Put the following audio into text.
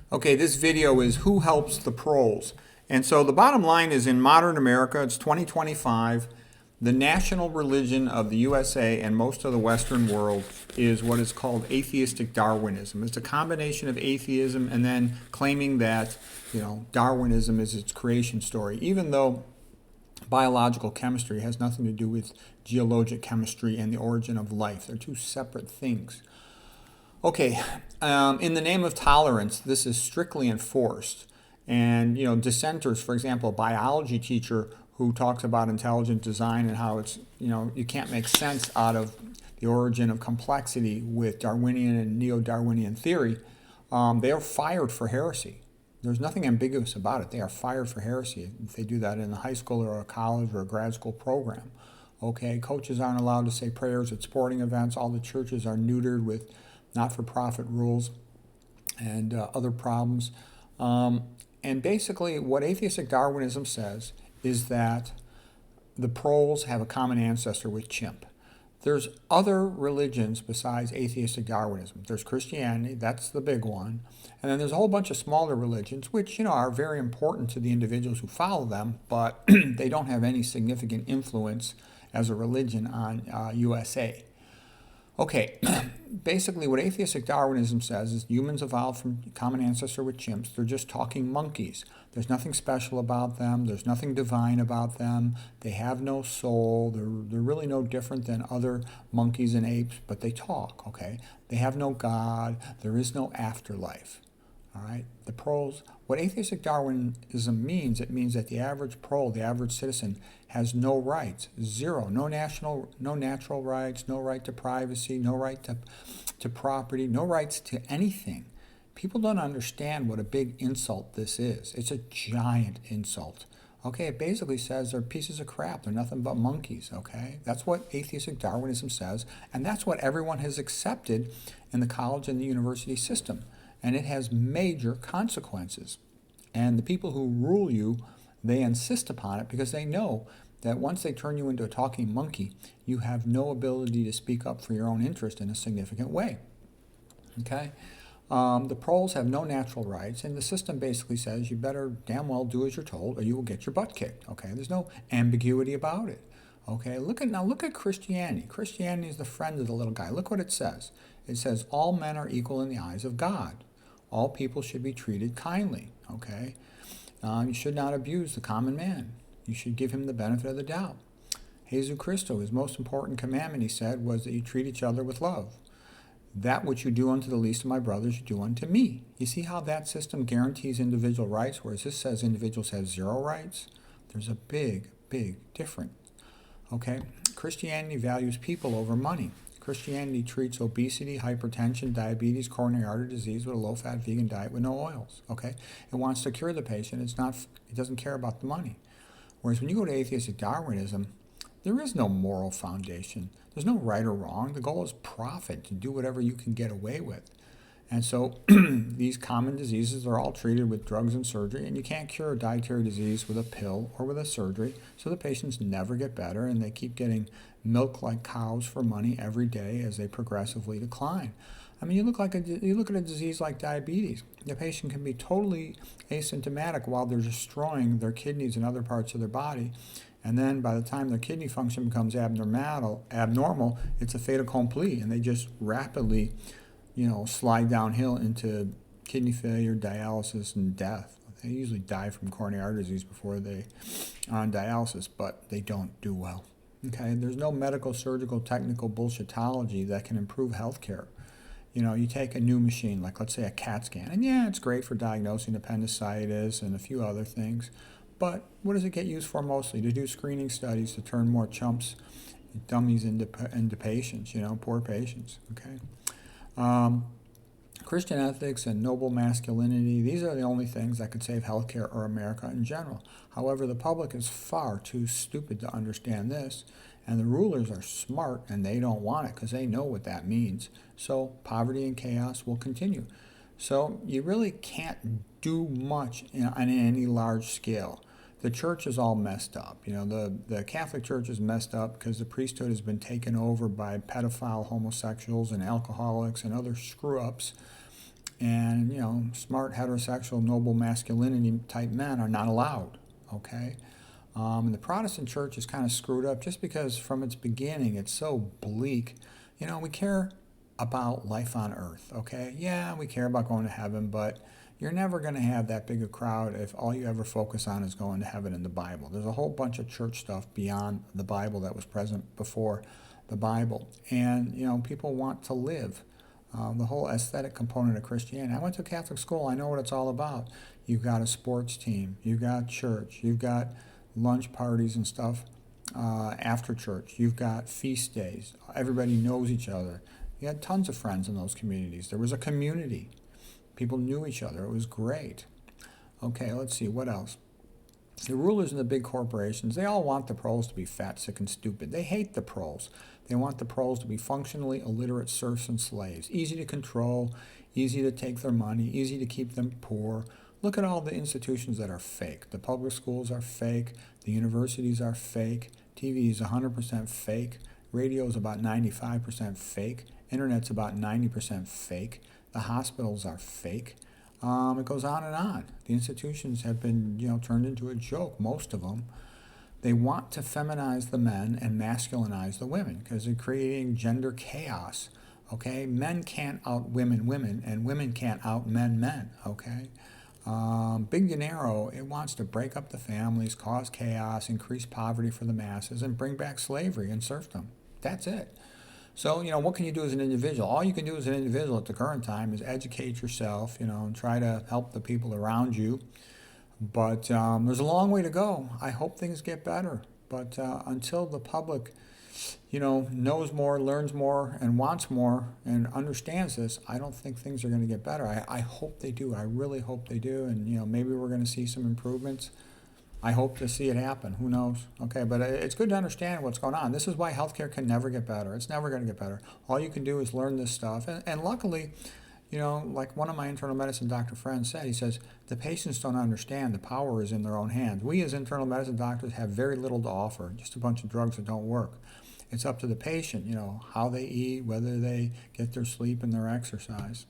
Okay, this video is who helps the proles. And so the bottom line is in modern America, it's 2025. The national religion of the USA and most of the Western world is what is called Atheistic Darwinism. It's a combination of atheism and then claiming that, Darwinism is its creation story, even though biological chemistry has nothing to do with geologic chemistry and the origin of life. They're two separate things. Okay, in the name of tolerance, this is strictly enforced. And, dissenters, for example, a biology teacher who talks about intelligent design and how it's, you can't make sense out of the origin of complexity with Darwinian and neo-Darwinian theory, they are fired for heresy. There's nothing ambiguous about it. They are fired for heresy if they do that in a high school or a college or a grad school program. Okay, coaches aren't allowed to say prayers at sporting events. All the churches are neutered with not-for-profit rules and other problems. And basically what atheistic Darwinism says is that the proles have a common ancestor with chimp. There's other religions besides atheistic Darwinism. There's Christianity, that's the big one. And then there's a whole bunch of smaller religions, which, are very important to the individuals who follow them, but they don't have any significant influence as a religion on USA. Okay, basically what atheistic Darwinism says is humans evolved from common ancestor with chimps. They're just talking monkeys. There's nothing special about them. There's nothing divine about them. They have no soul. They're really no different than other monkeys and apes, but they talk, okay? They have no God. There is no afterlife. All right, the proles, what atheistic Darwinism means, it means that the average prole, the average citizen, has no rights, zero, no natural rights, no right to privacy, no right to property, no rights to anything. People don't understand what a big insult this is. It's a giant insult. Okay, it basically says they're pieces of crap. They're nothing but monkeys, okay? That's what atheistic Darwinism says, and that's what everyone has accepted in the college and the university system. And it has major consequences. And the people who rule you, they insist upon it because they know that once they turn you into a talking monkey, you have no ability to speak up for your own interest in a significant way. Okay? The proles have no natural rights, and the system basically says you better damn well do as you're told or you will get your butt kicked. Okay? There's no ambiguity about it. Okay? Look at Christianity. Christianity is the friend of the little guy. Look what it says. It says all men are equal in the eyes of God. All people should be treated kindly, okay? You should not abuse the common man. You should give him the benefit of the doubt. Jesus Christo, his most important commandment, he said, was that you treat each other with love. That which you do unto the least of my brothers, you do unto me. You see how that system guarantees individual rights, whereas this says individuals have zero rights? There's a big, big difference, okay? Christianity values people over money. Christianity treats obesity, hypertension, diabetes, coronary artery disease with a low-fat vegan diet with no oils, okay? It wants to cure the patient. It doesn't care about the money. Whereas when you go to atheistic Darwinism, there is no moral foundation. There's no right or wrong. The goal is profit, to do whatever you can get away with. And so these common diseases are all treated with drugs and surgery, and you can't cure a dietary disease with a pill or with a surgery, so the patients never get better, and they keep getting milked like cows for money every day as they progressively decline. I mean, you look at a disease like diabetes. The patient can be totally asymptomatic while they're destroying their kidneys and other parts of their body, and then by the time their kidney function becomes abnormal, it's a fait accompli, and they just rapidly slide downhill into kidney failure, dialysis, and death. They usually die from coronary artery disease before they are on dialysis, but they don't do well. Okay, there's no medical, surgical, technical bullshitology that can improve healthcare. You take a new machine, like let's say a CAT scan, and yeah, it's great for diagnosing appendicitis and a few other things, but what does it get used for mostly? To do screening studies, to turn more chumps, dummies into patients, poor patients, okay? Christian ethics and noble masculinity, these are the only things that could save healthcare or America in general. However, the public is far too stupid to understand this, and the rulers are smart and they don't want it because they know what that means. So poverty and chaos will continue. So you really can't do much on any large scale. The church is all messed up. The Catholic Church is messed up because the priesthood has been taken over by pedophile homosexuals and alcoholics and other screw-ups. And, smart, heterosexual, noble masculinity type men are not allowed, okay? And the Protestant church is kind of screwed up just because from its beginning it's so bleak. We care about life on earth, okay? Yeah, we care about going to heaven, but you're never going to have that big a crowd if all you ever focus on is going to heaven in the Bible. There's a whole bunch of church stuff beyond the Bible that was present before the Bible. And, people want to live. The whole aesthetic component of Christianity. I went to Catholic school. I know what it's all about. You've got a sports team. You've got church. You've got lunch parties and stuff after church. You've got feast days. Everybody knows each other. You had tons of friends in those communities. There was a community. People knew each other. It was great. Okay, let's see. What else? The rulers and the big corporations, they all want the proles to be fat, sick, and stupid. They hate the proles. They want the proles to be functionally illiterate serfs and slaves. Easy to control, easy to take their money, easy to keep them poor. Look at all the institutions that are fake. The public schools are fake. The universities are fake. TV is 100% fake. Radio is about 95% fake. Internet's about 90% fake. The hospitals are fake. It goes on and on. The institutions have been, turned into a joke, most of them. They want to feminize the men and masculinize the women because they're creating gender chaos, okay? Men can't out women, and women can't out men, okay? Big Dinero, it wants to break up the families, cause chaos, increase poverty for the masses, and bring back slavery and serfdom. That's it. So, what can you do as an individual? All you can do as an individual at the current time is educate yourself, and try to help the people around you. But there's a long way to go. I hope things get better. But until the public, knows more, learns more, and wants more, and understands this, I don't think things are going to get better. I hope they do. I really hope they do. And, maybe we're going to see some improvements. I hope to see it happen. Who knows? Okay, but it's good to understand what's going on. This is why healthcare can never get better. It's never going to get better. All you can do is learn this stuff. And luckily, like one of my internal medicine doctor friends said, he says, the patients don't understand. The power is in their own hands. We as internal medicine doctors have very little to offer, just a bunch of drugs that don't work. It's up to the patient, how they eat, whether they get their sleep and their exercise.